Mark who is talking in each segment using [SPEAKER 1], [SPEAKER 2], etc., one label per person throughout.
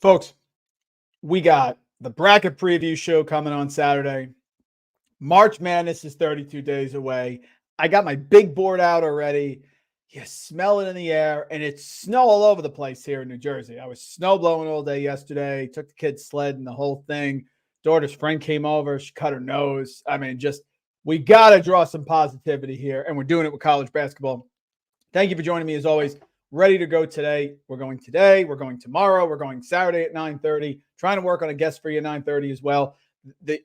[SPEAKER 1] Folks, we got the bracket preview show coming on Saturday. March Madness is 32 days away. I got my big board out already. You smell it in the air, and it's snow all over the place here in New Jersey. I was snow blowing all day yesterday. Took the kids sledding, the whole thing. Daughter's friend came over. She cut her nose. I mean, we got to draw some positivity here, and we're doing it with college basketball. Thank you for joining me as always. Ready to go today. We're going today. We're going tomorrow. We're going Saturday at 9:30. Trying to work on a guest for you at 9:30 as well.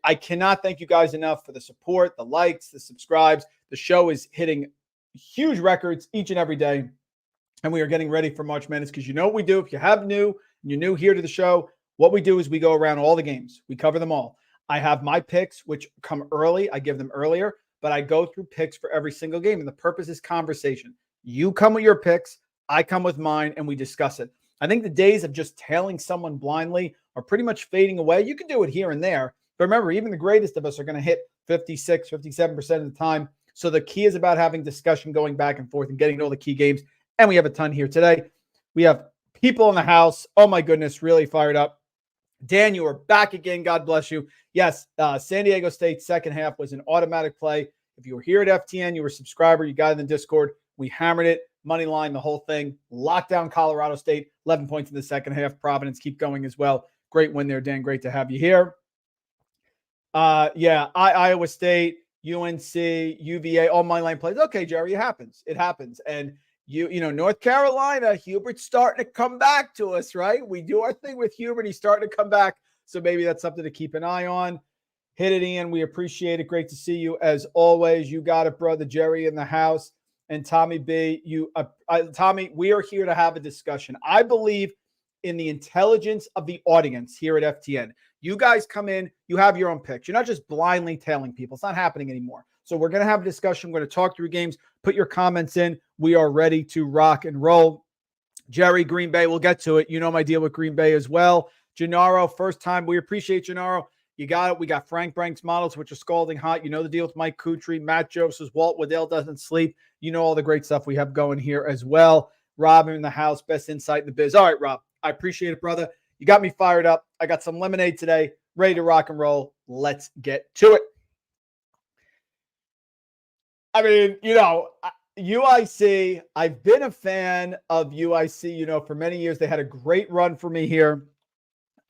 [SPEAKER 1] I cannot thank you guys enough for the support, the likes, the subscribes. The show is hitting huge records each and every day. And we are getting ready for March Madness because you know what we do. If you're new here to the show, what we do is we go around all the games. We cover them all. I have my picks, which come early. I give them earlier, but I go through picks for every single game. And the purpose is conversation. You come with your picks. I come with mine, and we discuss it. I think the days of just tailing someone blindly are pretty much fading away. You can do it here and there. But remember, even the greatest of us are going to hit 56, 57% of the time. So the key is about having discussion going back and forth and getting to all the key games. And we have a ton here today. We have people in the house. Oh, my goodness, really fired up. Dan, you are back again. God bless you. Yes, San Diego State second half was an automatic play. If you were here at FTN, you were a subscriber, you got in the Discord. We hammered it. Money line, the whole thing. Lockdown Colorado State, 11 points in the second half. Providence keep going as well. Great win there, Dan. Great to have you here. Iowa State, UNC, UVA, all money line plays. Okay, Jerry, it happens. It happens. And North Carolina, Hubert's starting to come back to us, right? We do our thing with Hubert. He's starting to come back. So maybe that's something to keep an eye on. Hit it, Ian. We appreciate it. Great to see you as always. You got it, brother. Jerry in the house. And Tommy B, Tommy, we are here to have a discussion. I believe in the intelligence of the audience here at FTN. You guys come in, you have your own picks. You're not just blindly tailing people. It's not happening anymore. So we're going to have a discussion. We're going to talk through games. Put your comments in. We are ready to rock and roll. Jerry, Green Bay, we'll get to it. You know my deal with Green Bay as well. Gennaro, first time. We appreciate Gennaro. You got it. We got Frank Brank's models, which are scalding hot. You know the deal with Mike Kutry. Matt Joe says Walt Waddell doesn't sleep. You know all the great stuff we have going here as well. Rob in the house, best insight in the biz. All right, Rob, I appreciate it, brother. You got me fired up. I got some lemonade today, ready to rock and roll. Let's get to it. I mean, UIC, I've been a fan of UIC, for many years. They had a great run for me here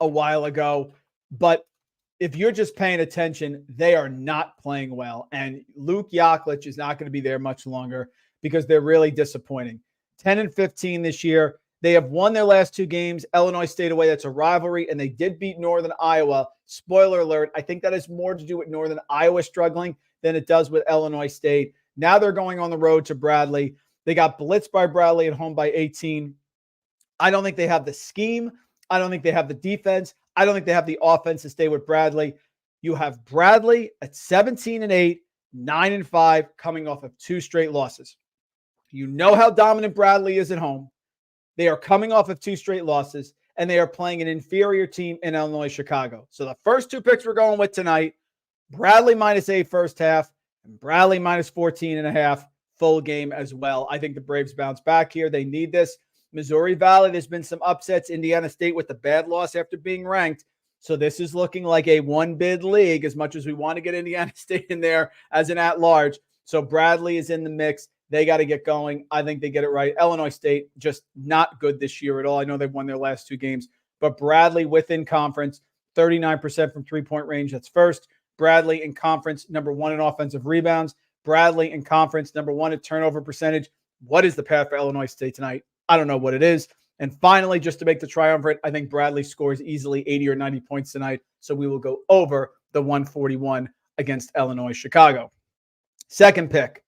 [SPEAKER 1] a while ago, but if you're just paying attention, they are not playing well. And Luke Yaklich is not going to be there much longer because they're really disappointing. 10-15 this year. They have won their last two games. Illinois State away. That's a rivalry. And they did beat Northern Iowa. Spoiler alert. I think that has more to do with Northern Iowa struggling than it does with Illinois State. Now they're going on the road to Bradley. They got blitzed by Bradley at home by 18. I don't think they have the scheme. I don't think they have the defense. I don't think they have the offense to stay with Bradley. You have Bradley at 17-8, 9-5, coming off of two straight losses. You know how dominant Bradley is at home. They are coming off of two straight losses, and they are playing an inferior team in Illinois, Chicago. So the first two picks we're going with tonight, Bradley -8 first half, and Bradley -14.5 full game as well. I think the Braves bounce back here. They need this. Missouri Valley, there's been some upsets. Indiana State with the bad loss after being ranked. So this is looking like a one-bid league as much as we want to get Indiana State in there as an at-large. So Bradley is in the mix. They got to get going. I think they get it right. Illinois State, just not good this year at all. I know they've won their last two games. But Bradley within conference, 39% from three-point range. That's first. Bradley in conference, number one in offensive rebounds. Bradley in conference, number one in turnover percentage. What is the path for Illinois State tonight? I don't know what it is. And finally, just to make the triumvirate, I think Bradley scores easily 80 or 90 points tonight. So we will go over the 141 against Illinois, Chicago. Second pick.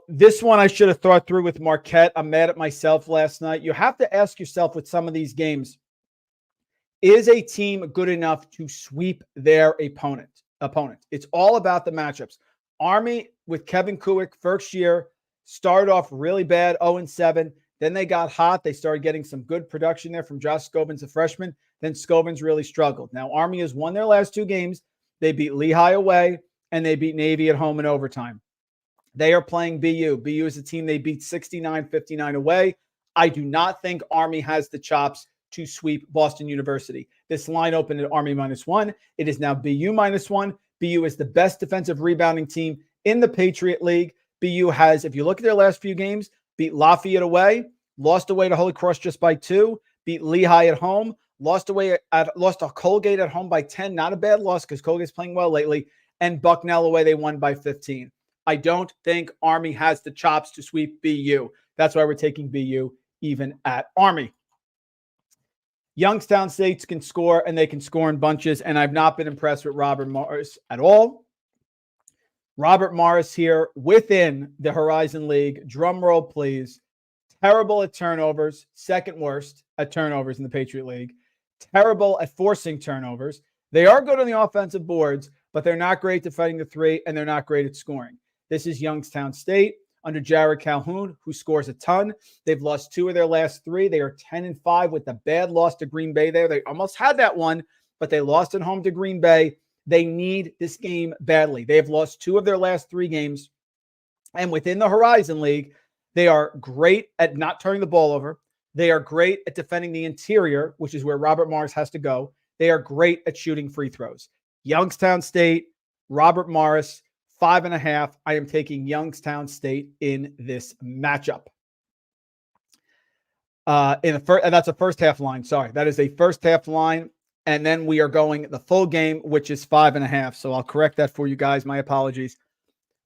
[SPEAKER 1] This one I should have thought through with Marquette. I'm mad at myself last night. You have to ask yourself with some of these games, is a team good enough to sweep their opponent? It's all about the matchups. Army with Kevin Kuick, first year, started off really bad, 0-7. Then they got hot. They started getting some good production there from Josh Scobins, a freshman. Then Scobins really struggled. Now, Army has won their last two games. They beat Lehigh away, and they beat Navy at home in overtime. They are playing BU. BU is a team they beat 69-59 away. I do not think Army has the chops to sweep Boston University. This line opened at Army -1. It is now BU -1. BU is the best defensive rebounding team in the Patriot League. BU has, if you look at their last few games, beat Lafayette away, lost away to Holy Cross just by 2, beat Lehigh at home, lost to Colgate at home by 10. Not a bad loss because Colgate's playing well lately. And Bucknell away, they won by 15. I don't think Army has the chops to sweep BU. That's why we're taking BU even at Army. Youngstown States can score, and they can score in bunches, and I've not been impressed with Robert Morris at all. Robert Morris here within the Horizon League. Drum roll, please. Terrible at turnovers, second worst at turnovers in the Patriot League. Terrible at forcing turnovers. They are good on the offensive boards, but they're not great defending the 3, and they're not great at scoring. This is Youngstown State under Jared Calhoun, who scores a ton. They've lost 2 of their last 3. They are 10-5 with the bad loss to Green Bay there. They almost had that one, but they lost at home to Green Bay. They need this game badly. They have lost 2 of their last 3 games. And within the Horizon League, they are great at not turning the ball over. They are great at defending the interior, which is where Robert Morris has to go. They are great at shooting free throws. Youngstown State, Robert Morris, 5.5. I am taking Youngstown State in this matchup. And that's a first half line. Sorry, that is a first half line. And then we are going the full game, which is 5.5. So I'll correct that for you guys. My apologies.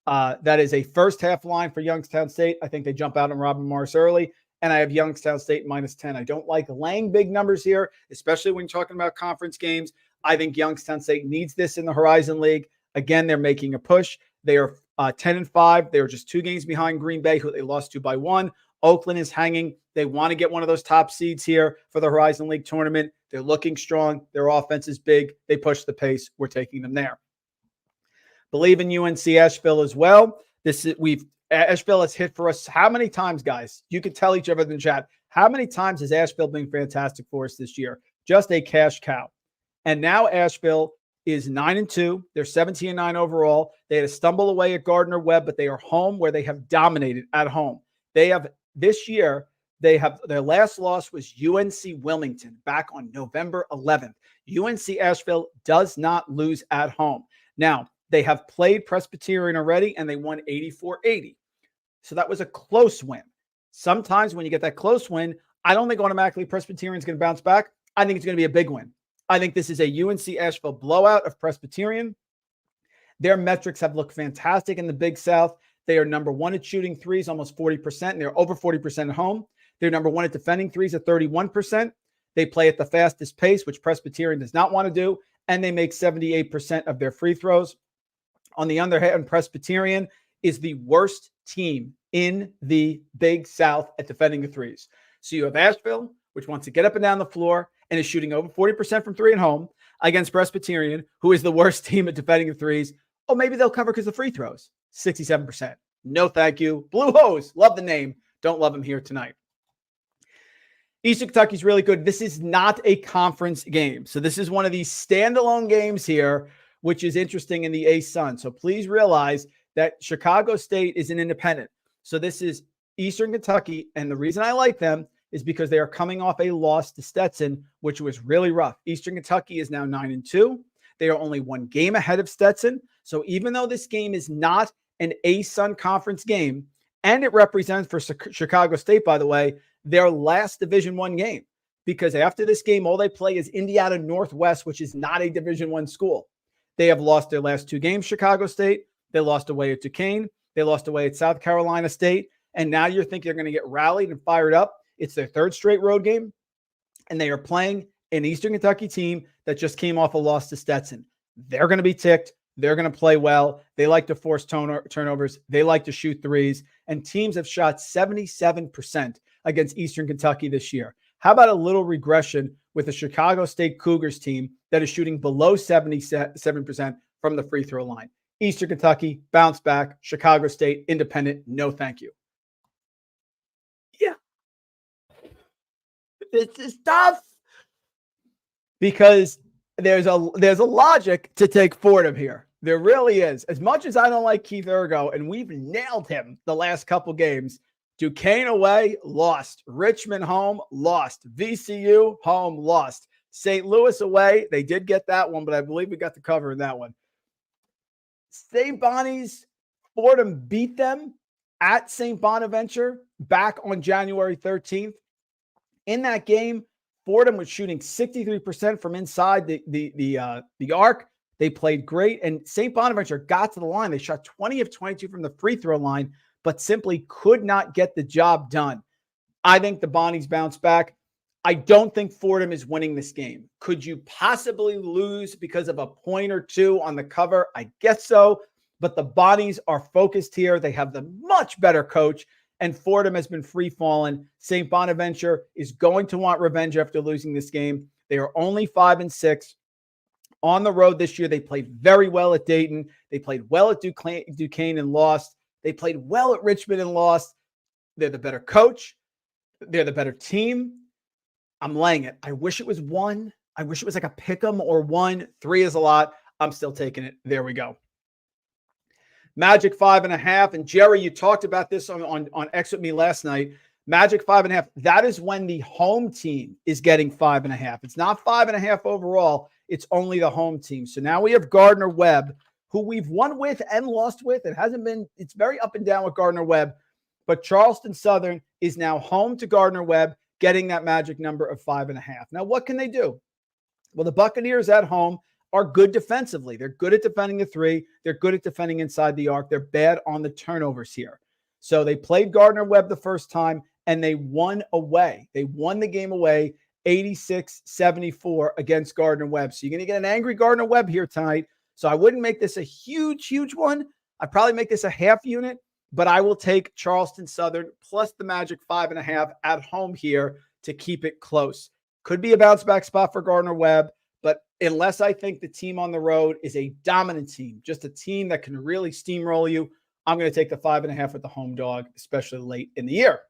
[SPEAKER 1] That is a first half line for Youngstown State. I think they jump out on Robert Morris early. And I have Youngstown State -10. I don't like laying big numbers here, especially when you're talking about conference games. I think Youngstown State needs this in the Horizon League. Again, they're making a push. They are 10-5. They are just 2 games behind Green Bay, who they lost to by 1. Oakland is hanging. They want to get one of those top seeds here for the Horizon League tournament. They're looking strong. Their offense is big. They push the pace. We're taking them there. Believe in UNC Asheville as well. Asheville has hit for us how many times, guys? You can tell each other in the chat. How many times has Asheville been fantastic for us this year? Just a cash cow. And now Asheville is 9-2. They're 17-9 overall. They had a stumble away at Gardner Webb, but they are home where they have dominated at home. They have this year, their last loss was UNC Wilmington back on November 11th. UNC Asheville does not lose at home. Now, they have played Presbyterian already, and they won 84-80. So that was a close win. Sometimes when you get that close win, I don't think automatically Presbyterian is going to bounce back. I think it's going to be a big win. I think this is a UNC Asheville blowout of Presbyterian. Their metrics have looked fantastic in the Big South. They are number 1 at shooting threes, almost 40%, and they're over 40% at home. They're number 1 at defending threes at 31%. They play at the fastest pace, which Presbyterian does not want to do, and they make 78% of their free throws. On the other hand, Presbyterian is the worst team in the Big South at defending the threes. So you have Asheville, which wants to get up and down the floor and is shooting over 40% from 3 at home, against Presbyterian, who is the worst team at defending the threes. Oh, maybe they'll cover because of free throws. 67%. No, thank you. Blue Hose. Love the name. Don't love him here tonight. Eastern Kentucky's really good. This is not a conference game. So this is one of these standalone games here, which is interesting in the A-Sun. So please realize that Chicago State is an independent. So this is Eastern Kentucky. And the reason I like them is because they are coming off a loss to Stetson, which was really rough. Eastern Kentucky is now 9-2. They are only 1 game ahead of Stetson. So even though this game is not an A-Sun conference game, and it represents for Chicago State, by the way, their last Division I game, because after this game, all they play is Indiana Northwest, which is not a Division I school. They have lost their last 2 games, Chicago State. They lost away at Duquesne. They lost away at South Carolina State. And now you're thinking they're going to get rallied and fired up. It's their 3rd straight road game. And they are playing an Eastern Kentucky team that just came off a loss to Stetson. They're going to be ticked. They're going to play well. They like to force turnovers. They like to shoot threes. And teams have shot 77% against Eastern Kentucky this year. How about a little regression with the Chicago State Cougars team that is shooting below 77% from the free throw line? Eastern Kentucky, bounce back. Chicago State, independent, no thank you. Yeah. This is tough. Because there's a logic to take Fordham here. There really is. As much as I don't like Keith Ergo, and we've nailed him the last couple games, Duquesne away, lost. Richmond home, lost. VCU home, lost. St. Louis away, they did get that one, but I believe we got the cover in that one. St. Bonnie's, Fordham beat them at St. Bonaventure back on January 13th. In that game, Fordham was shooting 63% from inside the arc. They played great, and St. Bonaventure got to the line. They shot 20 of 22 from the free throw line, but simply could not get the job done. I think the Bonnies bounce back. I don't think Fordham is winning this game. Could you possibly lose because of a point or two on the cover? I guess so, but the Bonnies are focused here. They have the much better coach, and Fordham has been free-falling. St. Bonaventure is going to want revenge after losing this game. They are only 5-6. On the road this year, they played very well at Dayton. They played well at Duquesne and lost. They played well at Richmond and lost. They're the better coach. They're the better team. I'm laying it. I wish it was 1. I wish it was like a pick 'em or 1. 3 is a lot. I'm still taking it. There we go. Magic 5.5. And Jerry, you talked about this on X with me last night. Magic 5.5. That is when the home team is getting 5.5. It's not 5.5 overall. It's only the home team. So now we have Gardner Webb, who we've won with and lost with. It's very up and down with Gardner Webb. But Charleston Southern is now home to Gardner Webb, getting that magic number of 5.5. Now, what can they do? Well, the Buccaneers at home are good defensively. They're good at defending the 3. They're good at defending inside the arc. They're bad on the turnovers here. So they played Gardner Webb the first time, and they won away. They won the game away 86-74 against Gardner Webb. So you're going to get an angry Gardner Webb here tonight. So I wouldn't make this a huge one. I'd probably make this a half unit, but I will take Charleston Southern plus the magic 5.5 at home here to keep it close. Could be a bounce back spot for Gardner Webb, but unless I think the team on the road is a dominant team, just a team that can really steamroll you, I'm going to take the 5.5 with the home dog, especially late in the year.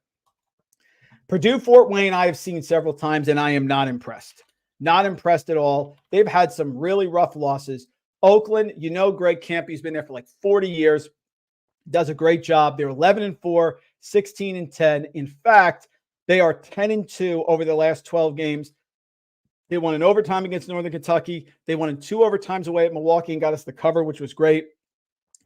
[SPEAKER 1] Purdue Fort Wayne, I have seen several times, and I am not impressed. Not impressed at all. They've had some really rough losses. Oakland, Greg Campy's been there for like 40 years. Does a great job. They're 11-4, 16-10. In fact, they are 10-2 over the last 12 games. They won in overtime against Northern Kentucky. They won in 2 overtimes away at Milwaukee and got us the cover, which was great.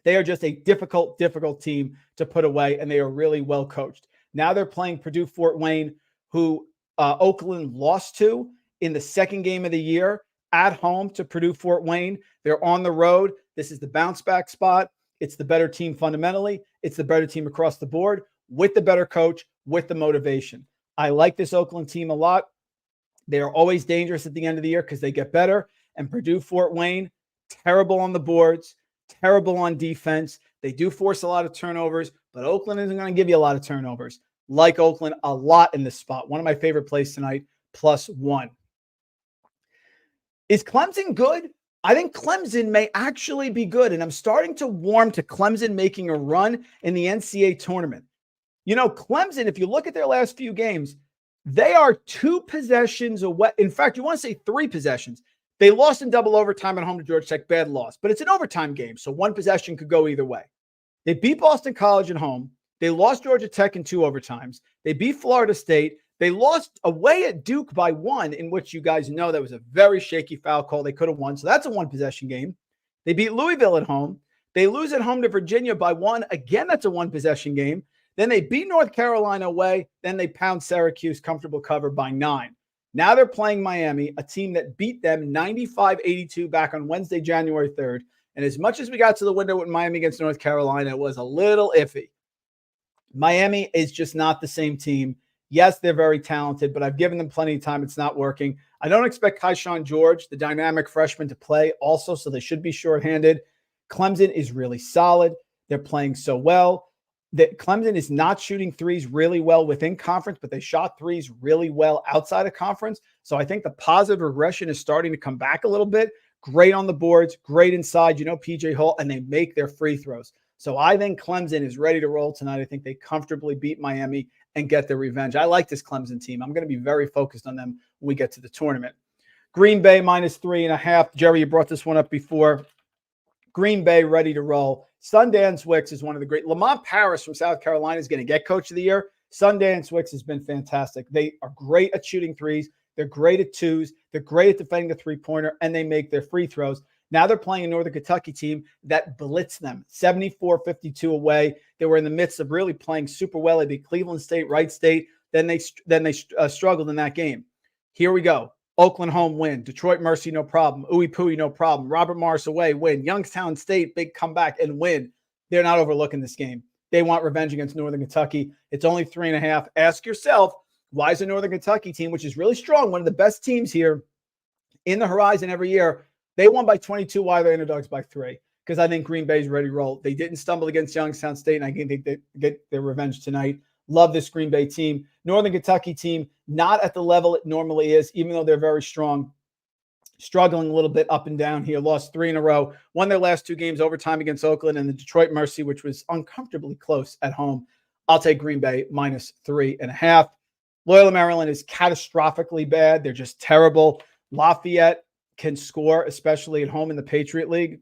[SPEAKER 1] They are just a difficult team to put away, and they are really well coached. Now they're playing Purdue Fort Wayne, who Oakland lost to in the second game of the year at home to Purdue Fort Wayne. They're on the road. This is the bounce back spot. It's the better team fundamentally. It's the better team across the board with the better coach, with the motivation. I like this Oakland team a lot. They are always dangerous at the end of the year because they get better. And Purdue Fort Wayne, terrible on the boards, terrible on defense. They do force a lot of turnovers, but Oakland isn't going to give you a lot of turnovers. Like Oakland a lot in this spot. One of my favorite plays tonight, +1. Is Clemson good? I think Clemson may actually be good, and I'm starting to warm to Clemson making a run in the NCAA tournament. Clemson, if you look at their last few games, they are 2 possessions away. In fact, you want to say 3 possessions. They lost in double overtime at home to Georgia Tech, bad loss, but it's an overtime game, so 1 possession could go either way. They beat Boston College at home. They lost Georgia Tech in 2 overtimes. They beat Florida State. They lost away at Duke by 1, in which you guys know that was a very shaky foul call. They could have won, so that's a 1-possession game. They beat Louisville at home. They lose at home to Virginia by 1. Again, that's a 1-possession game. Then they beat North Carolina away. Then they pound Syracuse, comfortable cover by 9. Now they're playing Miami, a team that beat them 95-82 back on Wednesday, January 3rd. And as much as we got to the window with Miami against North Carolina, it was a little iffy. Miami is just not the same team. Yes, they're very talented, but I've given them plenty of time. It's not working. I don't expect Keyshawn George, the dynamic freshman, to play also, so they should be shorthanded. Clemson is really solid. They're playing so well. Clemson is not shooting threes really well within conference, but they shot threes really well outside of conference. So I think the positive regression is starting to come back a little bit. Great on the boards, great inside, PJ Hull, and they make their free throws. So I think Clemson is ready to roll tonight. I think they comfortably beat Miami and get their revenge. I like this Clemson team. I'm going to be very focused on them when we get to the tournament. Green Bay -3.5. Jerry, you brought this one up before. Green Bay ready to roll. Sundance Wicks is one of the great. Lamont Paris from South Carolina is going to get Coach of the Year. Sundance Wicks has been fantastic. They are great at shooting threes. They're great at twos. They're great at defending the three-pointer, and they make their free throws. Now they're playing a Northern Kentucky team that blitzed them 74-52 away. They were in the midst of really playing super well. They beat Cleveland State, Wright State. Then they struggled in that game. Here we go. Oakland home win. Detroit Mercy, no problem. Ooey Pooey, no problem. Robert Morris away, win. Youngstown State, big comeback and win. They're not overlooking this game. They want revenge against Northern Kentucky. It's only 3.5. Ask yourself, why is the Northern Kentucky team, which is really strong, one of the best teams here in the horizon every year, they won by 22. Why are they underdogs by 3? Because I think Green Bay's ready to roll. They didn't stumble against Youngstown State, and I think they get their revenge tonight. Love this Green Bay team. Northern Kentucky team, not at the level it normally is, even though they're very strong. Struggling a little bit up and down here. Lost 3 in a row. Won their last 2 games overtime against Oakland and the Detroit Mercy, which was uncomfortably close at home. I'll take Green Bay minus 3.5. Loyola Maryland is catastrophically bad. They're just terrible. Lafayette can score, especially at home in the Patriot League.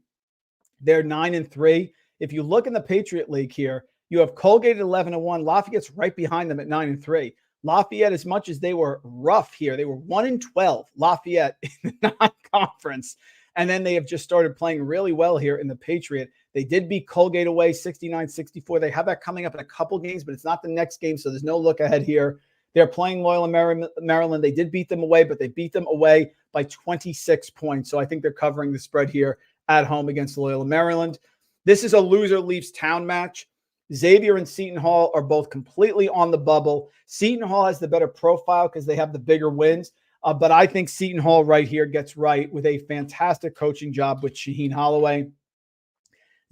[SPEAKER 1] They're 9-3. If you look in the Patriot League here, you have Colgate at 11-1. Lafayette's right behind them at 9-3. Lafayette, as much as they were rough here, they were 1-12. Lafayette in the non-conference. And then they have just started playing really well here in the Patriot. They did beat Colgate away 69-64. They have that coming up in a couple games, but it's not the next game, so there's no look ahead here. They're playing Loyola Maryland. They did beat them away, but they beat them away by 26 points. So I think they're covering the spread here at home against Loyola Maryland. This is a loser leaves town match. Xavier and Seton Hall are both completely on the bubble. Seton Hall has the better profile because they have the bigger wins. But I think Seton Hall right here gets right with a fantastic coaching job with Shaheen Holloway.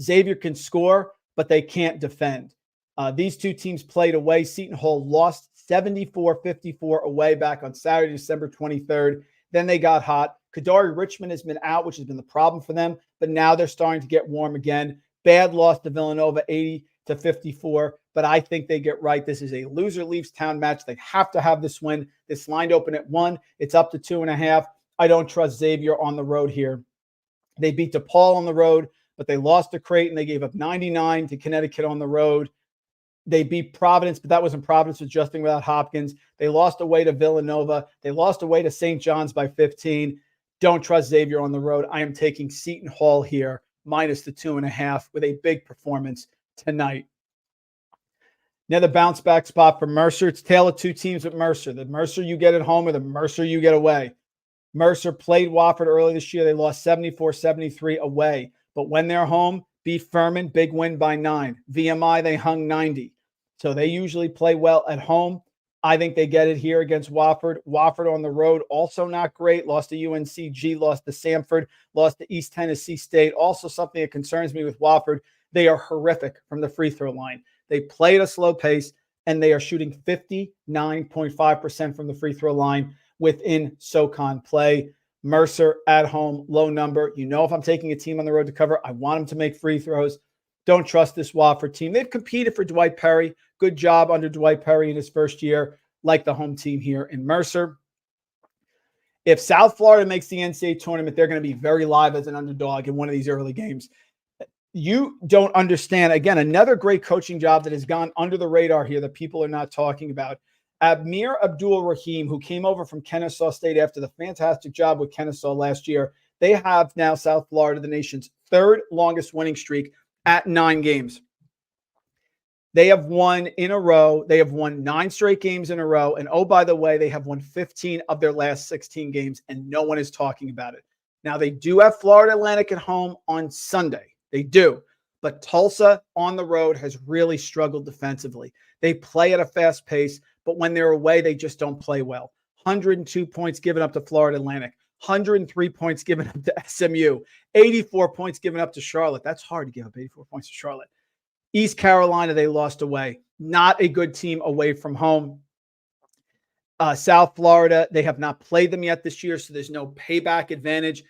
[SPEAKER 1] Xavier can score, but they can't defend. These two teams played away. Seton Hall lost 74-54 away back on Saturday, December 23rd. Then they got hot. Kadari Richmond has been out, which has been the problem for them. But now they're starting to get warm again. Bad loss to Villanova, 80-54. But I think they get right. This is a loser leaves town match. They have to have this win. This line open at 1. It's up to 2.5. I don't trust Xavier on the road here. They beat DePaul on the road, but they lost to Creighton. They gave up 99 to Connecticut on the road. They beat Providence, but that wasn't Providence adjusting without Hopkins. They lost away to Villanova. They lost away to St. John's by 15. Don't trust Xavier on the road. I am taking Seton Hall here, minus the 2.5 with a big performance tonight. Now the bounce back spot for Mercer. It's tale of two teams with Mercer. The Mercer you get at home or the Mercer you get away. Mercer played Wofford early this year. They lost 74-73 away. But when they're home, beat Furman, big win by 9. VMI, they hung 90. So they usually play well at home. I think they get it here against Wofford. Wofford on the road, also not great. Lost to UNCG, lost to Samford, lost to East Tennessee State. Also something that concerns me with Wofford, they are horrific from the free throw line. They play at a slow pace, and they are shooting 59.5% from the free throw line within SoCon play. Mercer at home, low number. You know, if I'm taking a team on the road to cover, I want them to make free throws. Don't trust this Wofford team. They've competed for Dwight Perry. Good job under Dwight Perry in his first year, like the home team here in Mercer. If South Florida makes the NCAA tournament, they're going to be very live as an underdog in one of these early games. You don't understand. Again, another great coaching job that has gone under the radar here that people are not talking about. Amir Abdul-Rahim, who came over from Kennesaw State after the fantastic job with Kennesaw last year. They have now South Florida, the nation's third longest winning streak at 9 games. They have won in a row. They have won 9 straight games in a row. And oh, by the way, they have won 15 of their last 16 games, and no one is talking about it. Now, they do have Florida Atlantic at home on Sunday. They do. But Tulsa on the road has really struggled defensively. They play at a fast pace, but when they're away, they just don't play well. 102 points given up to Florida Atlantic. 103 points given up to SMU. 84 points given up to Charlotte. That's hard to give up 84 points to Charlotte. East Carolina, they lost away. Not a good team away from home. South Florida, they have not played them yet this year, so there's no payback advantage.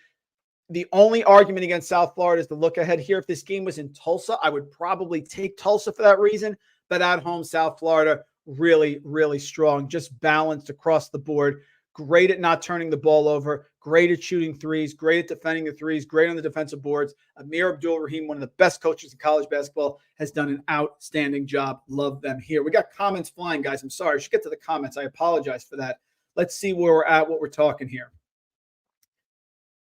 [SPEAKER 1] The only argument against South Florida is the look ahead here. If this game was in Tulsa, I would probably take Tulsa for that reason. But at home, South Florida, really, really strong. Just balanced across the board. great at not turning the ball over, great at shooting threes, great at defending the threes, great on the defensive boards. Amir Abdul-Rahim, one of the best coaches in college basketball, has done an outstanding job. Love them here. We got comments flying, guys. I'm sorry. I should get to the comments. I apologize for that. Let's see where we're at, what we're talking here.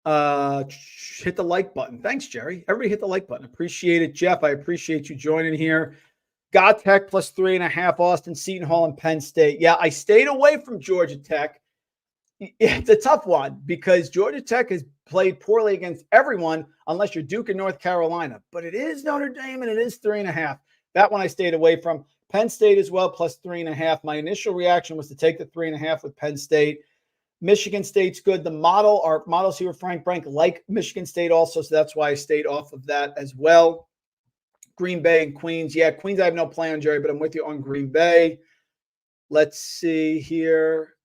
[SPEAKER 1] Hit the like button. Thanks, Jerry. Everybody hit the like button. Appreciate it. Jeff, I appreciate you joining here. Got Tech plus 3.5, Austin, Seton Hall, and Penn State. Yeah, I stayed away from Georgia Tech. It's a tough one because Georgia Tech has played poorly against everyone unless you're Duke and North Carolina. But it is Notre Dame, and it is 3.5. That one I stayed away from. Penn State as well, plus 3.5. My initial reaction was to take the 3.5 with Penn State. Michigan State's good. Our models here, Frank Brank, like Michigan State also, so that's why I stayed off of that as well. Green Bay and Queens. Yeah, Queens I have no play on, Jerry, but I'm with you on Green Bay. Let's see here.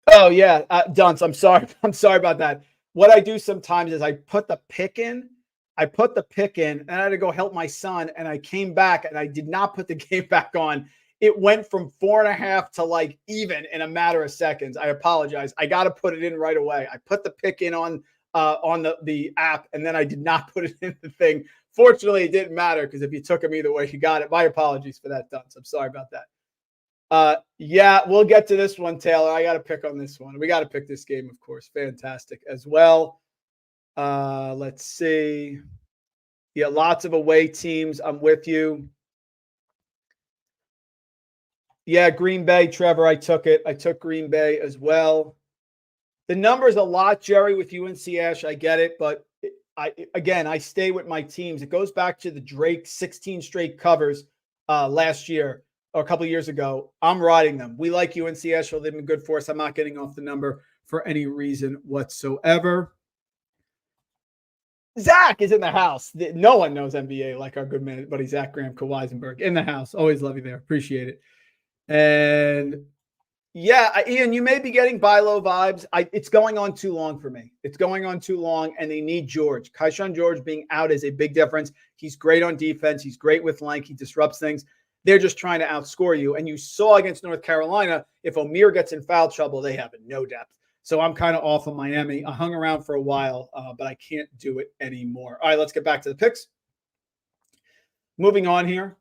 [SPEAKER 1] Oh, yeah, Dunce, I'm sorry. I'm sorry about that. What I do sometimes is I put the pick in. And I had to go help my son, and I came back, and I did not put the game back on. It went from 4.5 to like even in a matter of seconds. I apologize. I got to put it in right away. I put the pick in on the app, and then I did not put it in the thing. Fortunately, it didn't matter because if you took him either way, you got it. My apologies for that, Dunce. I'm sorry about that. Yeah, we'll get to this one, Taylor. I got to pick on this one. We got to pick this game, of course. Fantastic as well. Let's see. Yeah, lots of away teams. I'm with you. Yeah, Green Bay, Trevor, I took it. I took Green Bay as well. The number's a lot, Jerry, with UNC Ash. I get it, but I stay with my teams. It goes back to the Drake 16 straight covers last year or a couple of years ago. I'm riding them. We like UNC Asheville. They've been good for us. I'm not getting off the number for any reason whatsoever. Zach is in the house. No one knows NBA like our good man, buddy Zach Graham Weisenberg in the house. Always love you there. Appreciate it. And yeah, Ian, you may be getting buy low vibes. It's going on too long for me. It's going on too long, and they need George. Kaishan George being out is a big difference. He's great on defense. He's great with length. He disrupts things. They're just trying to outscore you. And you saw against North Carolina, if Amir gets in foul trouble, they have no depth. So I'm kind of off of Miami. I hung around for a while, but I can't do it anymore. All right, let's get back to the picks. Moving on here.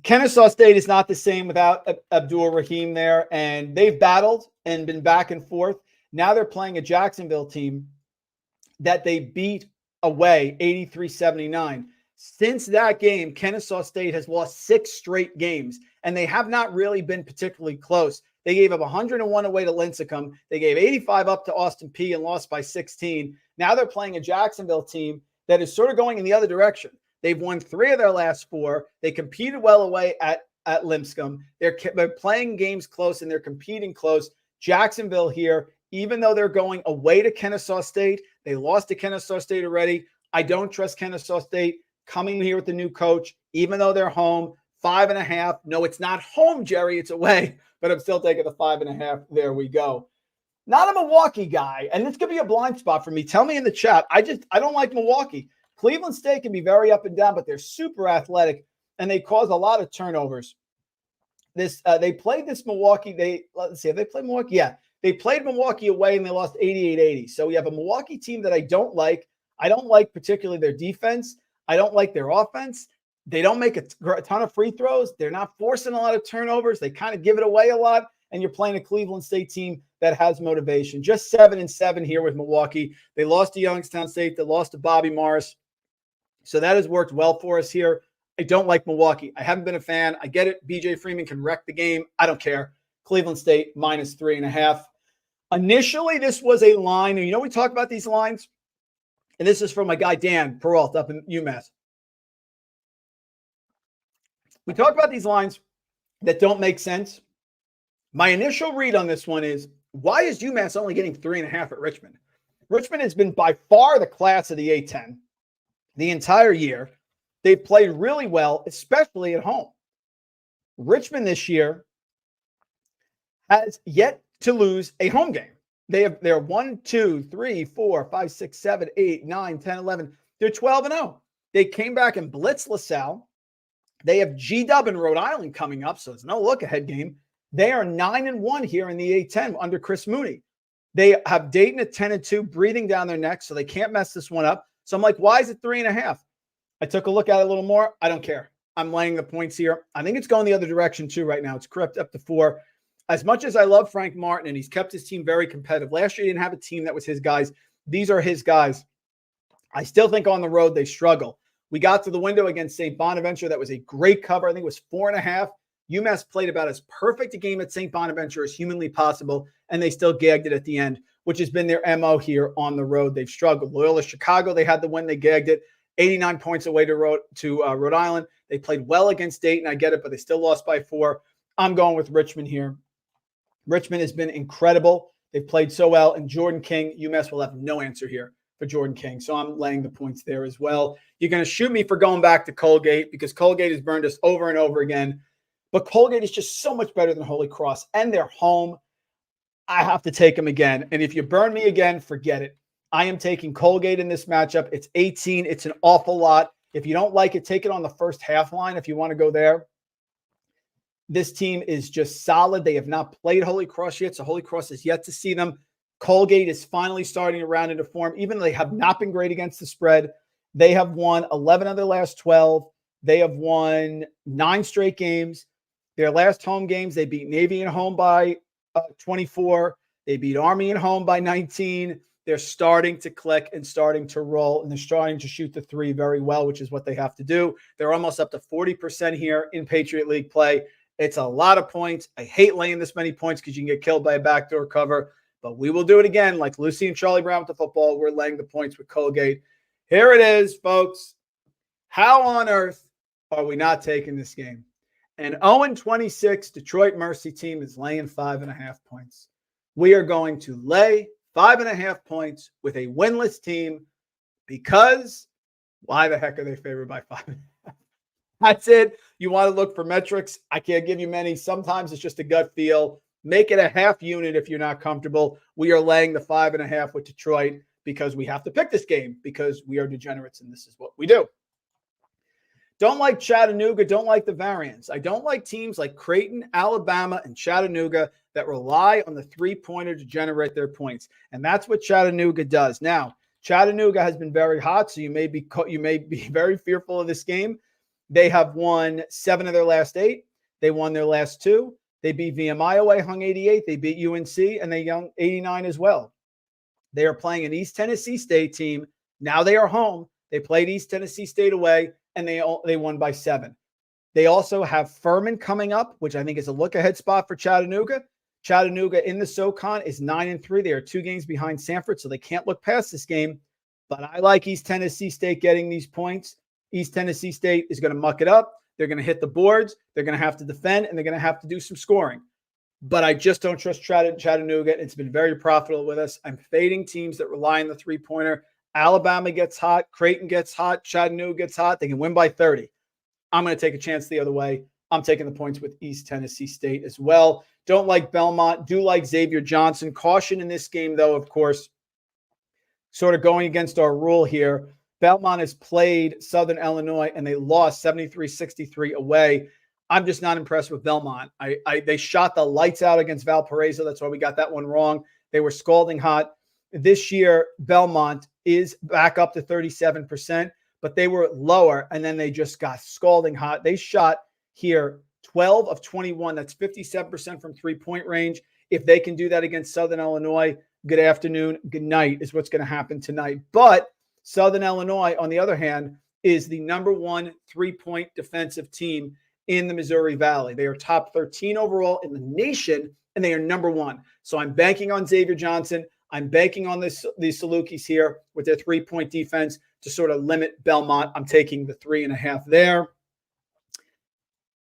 [SPEAKER 1] Kennesaw State is not the same without Abdul-Rahim there, and they've battled and been back and forth. Now they're playing a Jacksonville team that they beat away 83-79. Since that game, Kennesaw State has lost 6 straight games, and they have not really been particularly close. They gave up 101 away to Lincecum. They gave 85 up to Austin Peay and lost by 16. Now they're playing a Jacksonville team that is sort of going in the other direction. They've won 3 of their last 4. They competed well away at Lincecum. They're playing games close, and they're competing close. Jacksonville here, even though they're going away to Kennesaw State, they lost to Kennesaw State already. I don't trust Kennesaw State coming here with the new coach, even though they're home. 5.5. No, it's not home, Jerry. It's away, but I'm still taking the 5.5. There we go. Not a Milwaukee guy, and this could be a blind spot for me. Tell me in the chat. I don't like Milwaukee. Cleveland State can be very up and down, but they're super athletic, and they cause a lot of turnovers. They played this Milwaukee. Let's see, have they played Milwaukee? Yeah, they played Milwaukee away, and they lost 88-80. So we have a Milwaukee team that I don't like. I don't like particularly their defense. I don't like their offense. They don't make a ton of free throws. They're not forcing a lot of turnovers. They kind of give it away a lot, and you're playing a Cleveland State team that has motivation. Just 7-7 here with Milwaukee. They lost to Youngstown State. They lost to Bobby Morris. So that has worked well for us here. I don't like Milwaukee. I haven't been a fan. I get it. BJ Freeman can wreck the game. I don't care. Cleveland State minus 3.5. Initially, this was a line. And we talk about these lines. And this is from my guy, Dan Peralt up in UMass. We talk about these lines that don't make sense. My initial read on this one is, why is UMass only getting 3.5 at Richmond? Richmond has been by far the class of the A-10 the entire year. They've played really well, especially at home. Richmond this year has yet to lose a home game. They're 1, 2, 3, 4, 5, 6, 7, 8, 9, 10, 11. They're 12-0. They came back and blitzed LaSalle. They have G-Dub in Rhode Island coming up, so it's no look-ahead game. They are 9-1 here in the A-10 under Chris Mooney. They have Dayton at 10-2, breathing down their necks, so they can't mess this one up. So I'm like, why is it 3.5? I took a look at it a little more. I don't care. I'm laying the points here. I think it's going the other direction too right now. It's crept up to 4. As much as I love Frank Martin, and he's kept his team very competitive. Last year, he didn't have a team that was his guys. These are his guys. I still think on the road they struggle. We got to the window against St. Bonaventure. That was a great cover. I think it was 4.5. UMass played about as perfect a game at St. Bonaventure as humanly possible, and they still gagged it at the end, which has been their MO here on the road. They've struggled. Loyola Chicago, they had the win. They gagged it. 89 points away to Rhode Island. They played well against Dayton. I get it, but they still lost by 4. I'm going with Richmond here. Richmond has been incredible. They've played so well. And Jordan King, UMass will have no answer here for Jordan King. So I'm laying the points there as well. You're going to shoot me for going back to Colgate because Colgate has burned us over and over again. But Colgate is just so much better than Holy Cross, and they're home. I have to take them again. And if you burn me again, forget it. I am taking Colgate in this matchup. It's 18. It's an awful lot. If you don't like it, take it on the first half line if you want to go there. This team is just solid. They have not played Holy Cross yet, so Holy Cross is yet to see them. Colgate is finally starting to round into form, even though they have not been great against the spread. They have won 11 of their last 12. They have won 9 straight games. Their last home games, they beat Navy at home by 24. They beat Army at home by 19. They're starting to click and starting to roll, and they're starting to shoot the 3 very well, which is what they have to do. They're almost up to 40% here in Patriot League play. It's a lot of points. I hate laying this many points because you can get killed by a backdoor cover, but we will do it again. Like Lucy and Charlie Brown with the football, we're laying the points with Colgate. Here it is, folks. How on earth are we not taking this game? An 0-26 Detroit Mercy team is laying 5.5 points. We are going to lay 5.5 points with a winless team because why the heck are they favored by 5.5? That's it. You want to look for metrics. I can't give you many. Sometimes it's just a gut feel. Make it a half unit if you're not comfortable. We are laying the 5.5 with Detroit because we have to pick this game because we are degenerates and this is what we do. Don't like Chattanooga. Don't like the variance. I don't like teams like Creighton, Alabama, and Chattanooga that rely on the three-pointer to generate their points. And that's what Chattanooga does. Now, Chattanooga has been very hot, so you may be very fearful of this game. They have won 7 of their last 8. They won their last 2. They beat VMI away, hung 88. They beat UNC, and they hung 89 as well. They are playing an East Tennessee State team. Now they are home. They played East Tennessee State away, and they won by 7. They also have Furman coming up, which I think is a look-ahead spot for Chattanooga. Chattanooga in the SoCon is 9-3. They are 2 games behind Sanford, so they can't look past this game. But I like East Tennessee State getting these points. East Tennessee State is going to muck it up. They're going to hit the boards. They're going to have to defend, and they're going to have to do some scoring. But I just don't trust Chattanooga. It's been very profitable with us. I'm fading teams that rely on the three-pointer. Alabama gets hot. Creighton gets hot. Chattanooga gets hot. They can win by 30. I'm going to take a chance the other way. I'm taking the points with East Tennessee State as well. Don't like Belmont. Do like Xavier Johnson. Caution in this game, though, of course, sort of going against our rule here. Belmont has played Southern Illinois, and they lost 73-63 away. I'm just not impressed with Belmont. They shot the lights out against Valparaiso. That's why we got that one wrong. They were scalding hot. This year, Belmont is back up to 37%, but they were lower, and then they just got scalding hot. They shot here 12 of 21. That's 57% from three-point range. If they can do that against Southern Illinois, good afternoon, good night is what's going to happen tonight. But Southern Illinois, on the other hand, is the number 1 three-point defensive team in the Missouri Valley. They are top 13 overall in the nation, and they are number 1. So I'm banking on Xavier Johnson. I'm banking on these Salukis here with their three-point defense to sort of limit Belmont. I'm taking the 3.5 there.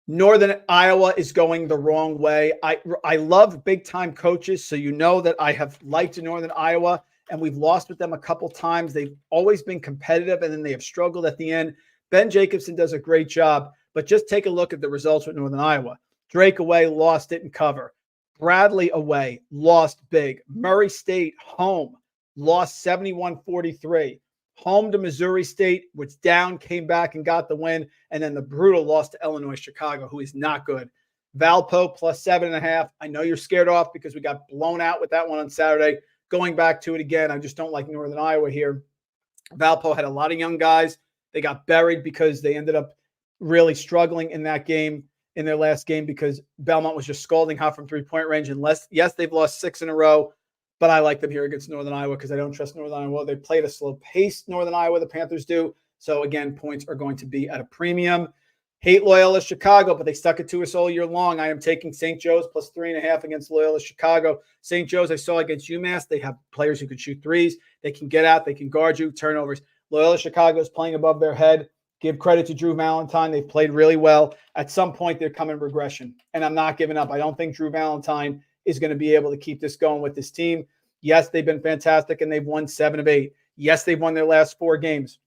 [SPEAKER 1] Northern Iowa is going the wrong way. I love big-time coaches, so you know that I have liked Northern Iowa, and we've lost with them a couple times. They've always been competitive, and then they have struggled at the end. Ben Jacobson does a great job, but just take a look at the results with Northern Iowa. Drake away, lost it in cover. Bradley away, lost big. Murray State, home, lost 71-43. Home to Missouri State, was down, came back and got the win. And then the brutal loss to Illinois Chicago, who is not good. Valpo plus 7.5. I know you're scared off because we got blown out with that one on Saturday. Going back to it again, I just don't like Northern Iowa here. Valpo had a lot of young guys. They got buried because they ended up really struggling in that game, in their last game, because Belmont was just scalding hot from three-point range. Yes, they've lost 6 in a row, but I like them here against Northern Iowa because I don't trust Northern Iowa. They played a slow pace, Northern Iowa, the Panthers do. So, again, points are going to be at a premium. Hate Loyola Chicago, but they stuck it to us all year long. I am taking St. Joe's plus 3.5 against Loyola Chicago. St. Joe's I saw against UMass. They have players who can shoot threes. They can get out. They can guard you. Turnovers. Loyola Chicago is playing above their head. Give credit to Drew Valentine. They've played really well. At some point, they're coming regression, and I'm not giving up. I don't think Drew Valentine is going to be able to keep this going with this team. Yes, they've been fantastic, and they've won 7 of 8. Yes, they've won their last 4 games.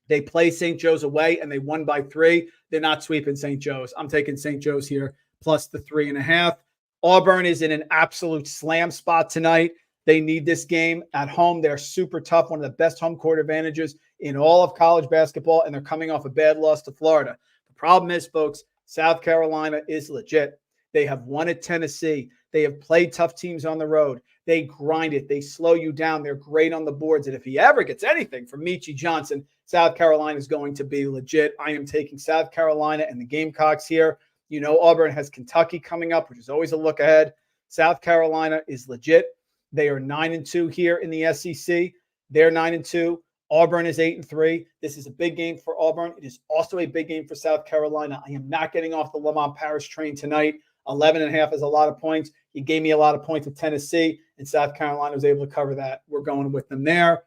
[SPEAKER 1] They play St. Joe's away, and they won by 3. They're not sweeping St. Joe's. I'm taking St. Joe's here, plus the 3.5. Auburn is in an absolute slam spot tonight. They need this game at home. They're super tough, one of the best home court advantages in all of college basketball, and they're coming off a bad loss to Florida. The problem is, folks, South Carolina is legit. They have won at Tennessee. They have played tough teams on the road. They grind it. They slow you down. They're great on the boards. And if he ever gets anything from Michi Johnson, South Carolina is going to be legit. I am taking South Carolina and the Gamecocks here. You know, Auburn has Kentucky coming up, which is always a look ahead. South Carolina is legit. They are 9-2 here in the SEC. They're 9-2. Auburn is 8-3. This is a big game for Auburn. It is also a big game for South Carolina. I am not getting off the Lamont Paris train tonight. 11.5 is a lot of points. He gave me a lot of points with Tennessee, and South Carolina was able to cover that. We're going with them there.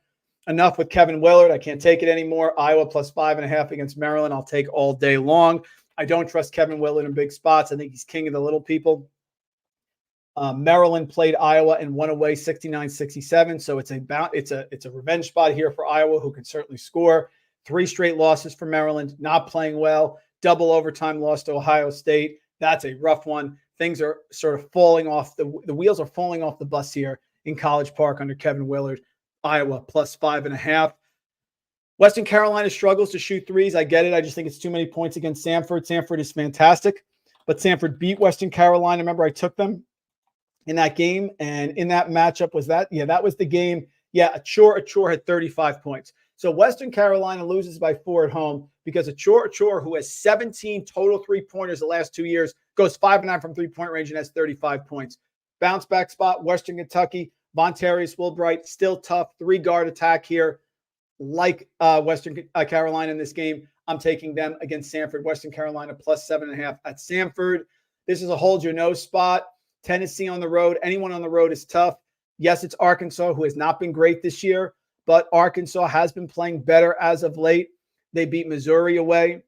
[SPEAKER 1] Enough with Kevin Willard. I can't take it anymore. Iowa plus 5.5 against Maryland. I'll take all day long. I don't trust Kevin Willard in big spots. I think he's king of the little people. Maryland played Iowa and won away 69-67. So it's a revenge spot here for Iowa, who can certainly score. 3 straight losses for Maryland, not playing well. Double overtime loss to Ohio State. That's a rough one. Things are sort of falling off. The wheels are falling off the bus here in College Park under Kevin Willard. Iowa plus 5.5. Western Carolina struggles to shoot threes. I get it. I just think it's too many points against Samford. Samford is fantastic, but Samford beat Western Carolina. Remember, I took them in that game, and in that matchup that was the game. Yeah, Achor had 35 points. So Western Carolina loses by 4 at home because Achor, who has 17 total three-pointers the last 2 years, goes 5-9 from three-point range and has 35 points. Bounce back spot, Western Kentucky. Vontarius Wilbright, still tough. 3-guard attack here. Like Western Carolina in this game, I'm taking them against Samford. Western Carolina plus 7.5 at Samford. This is a hold your nose spot. Tennessee on the road. Anyone on the road is tough. Yes, it's Arkansas, who has not been great this year, but Arkansas has been playing better as of late. They beat Missouri away.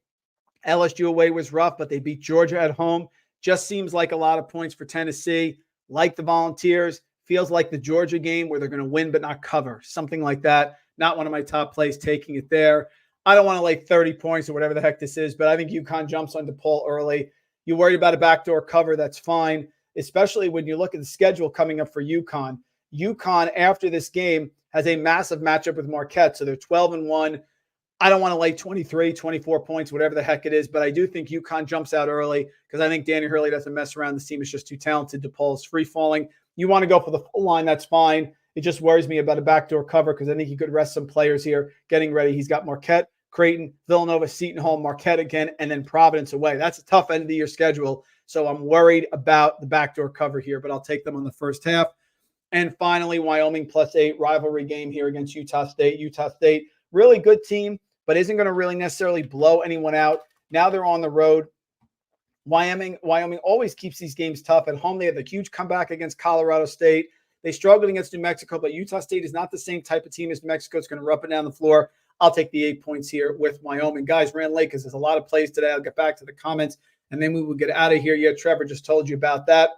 [SPEAKER 1] LSU away was rough, but they beat Georgia at home. Just seems like a lot of points for Tennessee. Like the Volunteers. Feels like the Georgia game where they're going to win but not cover. Something like that. Not one of my top plays taking it there. I don't want to lay 30 points or whatever the heck this is, but I think UConn jumps on DePaul early. You're worried about a backdoor cover, that's fine, especially when you look at the schedule coming up for UConn. UConn, after this game, has a massive matchup with Marquette, so they're 12-1. I don't want to lay 23, 24 points, whatever the heck it is, but I do think UConn jumps out early because I think Danny Hurley doesn't mess around. This team is just too talented. DePaul is free-falling. You want to go for the full line, that's fine. It just worries me about a backdoor cover because I think he could rest some players here getting ready. He's got Marquette, Creighton, Villanova, Seton Hall, Marquette again, and then Providence away. That's a tough end of the year schedule, so I'm worried about the backdoor cover here, but I'll take them on the first half. And finally, Wyoming plus 8, rivalry game here against Utah State. Utah State, really good team, but isn't going to really necessarily blow anyone out. Now they're on the road. Wyoming always keeps these games tough. At home, they had the huge comeback against Colorado State. They struggled against New Mexico, but Utah State is not the same type of team as New Mexico. It's going to run up and down the floor. I'll take the 8 points here with Wyoming. Guys, ran late because there's a lot of plays today. I'll get back to the comments, and then we will get out of here. Yeah, Trevor just told you about that.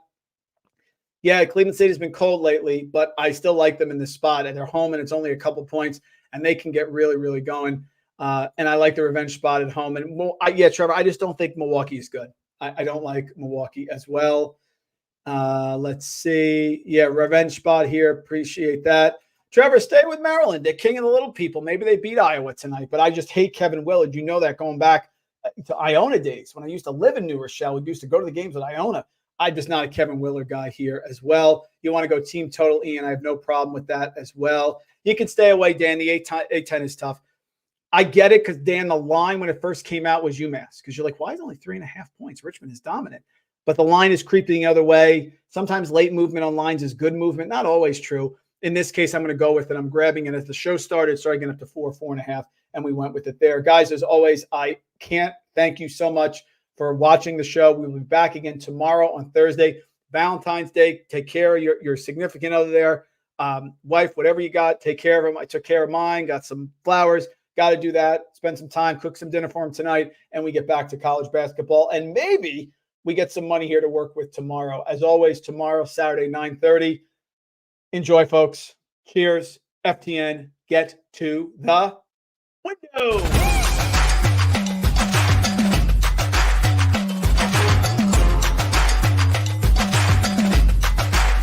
[SPEAKER 1] Yeah, Cleveland State has been cold lately, but I still like them in this spot. And they're home, and it's only a couple points, and they can get really, really going. And I like the revenge spot at home. And Trevor, I just don't think Milwaukee is good. I don't like Milwaukee as well. Let's see. Yeah, revenge spot here. Appreciate that. Trevor, stay with Maryland. They're king of the little people. Maybe they beat Iowa tonight, but I just hate Kevin Willard. You know that going back to Iona days when I used to live in New Rochelle. We used to go to the games at Iona. I'm just not a Kevin Willard guy here as well. You want to go team total, Ian? I have no problem with that as well. You can stay away, Dan. The A10 is tough. I get it because, Dan, the line when it first came out was UMass because you're like, why is it only 3.5 points? Richmond is dominant. But the line is creeping the other way. Sometimes late movement on lines is good movement. Not always true. In this case, I'm going to go with it. I'm grabbing it as the show started, starting getting up to 4.5, and we went with it there. Guys, as always, I can't thank you so much for watching the show. We will be back again tomorrow on Thursday, Valentine's Day. Take care of your significant other there, wife, whatever you got. Take care of him. I took care of mine. Got some flowers. Got to do that. Spend some time, cook some dinner for him tonight, and we get back to college basketball. And maybe we get some money here to work with tomorrow. As always, tomorrow, Saturday, 9:30. Enjoy, folks. Cheers. FTN. Get to the window.